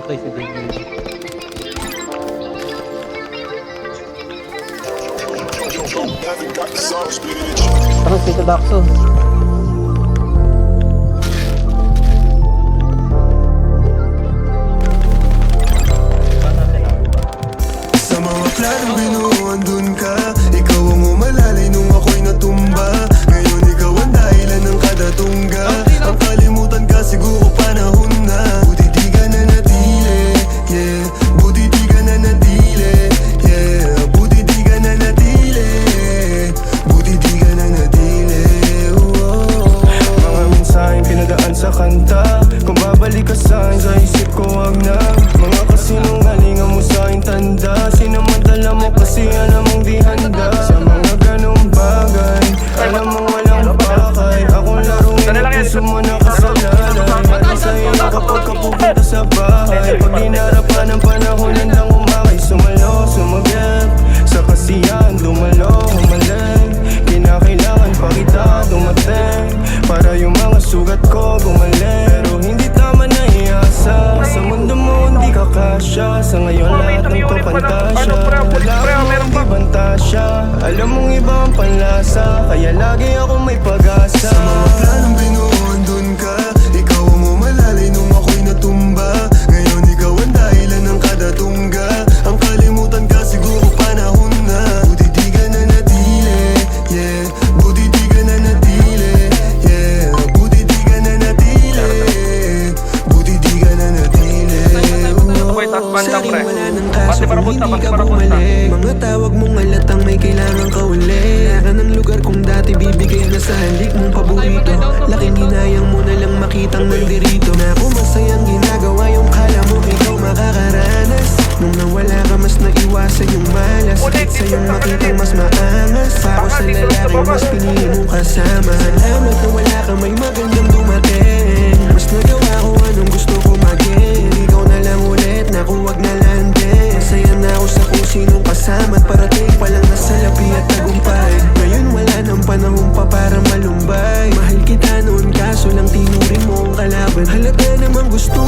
patay si Daniel. Tapos dito Daxon. Sa mga planong binuuan dun ka, ikaw ang umalalay nung ako'y natumba. Ngayon ikaw ang dahilan ng kada tungga. Ang kalimutan ka siguro panahon na. Buti di ka na natili, yeah. Buti di ka na natili, yeah. Buti di ka na natili, buti di ka na natili, oh. Mga mensaheng pinadaan sa kanta, kung babalik ka sa'kin sa isip ko wag na. Mga kasinungalingan mo sa'king tanda, sinamantala mo kasi alam mong di handa. Sa mga ganong bagay, alam mong walang bakay. Akong laruin ang puso mo na kasalalay. Ano sa'yo na kapag kapupunta sa bahay? Pag dinarapan ng panahon handang umakay, sumalo, sumagip sa kasiyahan, dumalo, humaling. Kinakailangan pa kita dumating para yung mga sugat ko gumaling. Pero hindi tama na iasa, sa mundo mo hindi ka kasya. Sa ngayon lahat ng to pantasya, alam mo hindi bantasya. Alam mong iba ang panlasa, kaya lagi ako may pag-asa. Sa mga planong binuuan dun ka, ikaw ang umalalay nung ako'y natumba. Ngayon ikaw ang dahilan ng kada tungga. Ang kalimutan ka siguro panahon na. Buti di ka na natili, yeah. Buti di ka na natili, yeah. Buti di ka na natili, buti di ka na natili, oh. Sa'kin wala ng kaso kung hindi ka bumalik. Mga tawag mong alatang may kailangan ka uli. Ka ng lugar kung dati bibigay na sa halik mong paborito. Laking hinayang mo na lang makitang nandirito. Na kung masayang ginagawa yung kala mo ikaw makakaranas. Nung nawala ka mas naiwasan yung malas. Kahit sa'yong makitang mas maangas. Para sa lalaki mas pinili mong kasama. Salamat na wala ka may magandang dumating. Mas nagawa ko anong gusto ko maging. Ikaw na lang ulit na kung wag na landin. Masaya na ako sa kung sinong kasama. At parating pa lang nasa labi at tagumpay. Ngayon wala nang panahon pa para malumbay. Mahal kita noon kaso lang tinuring mo ang kalaban. Halata namang gusto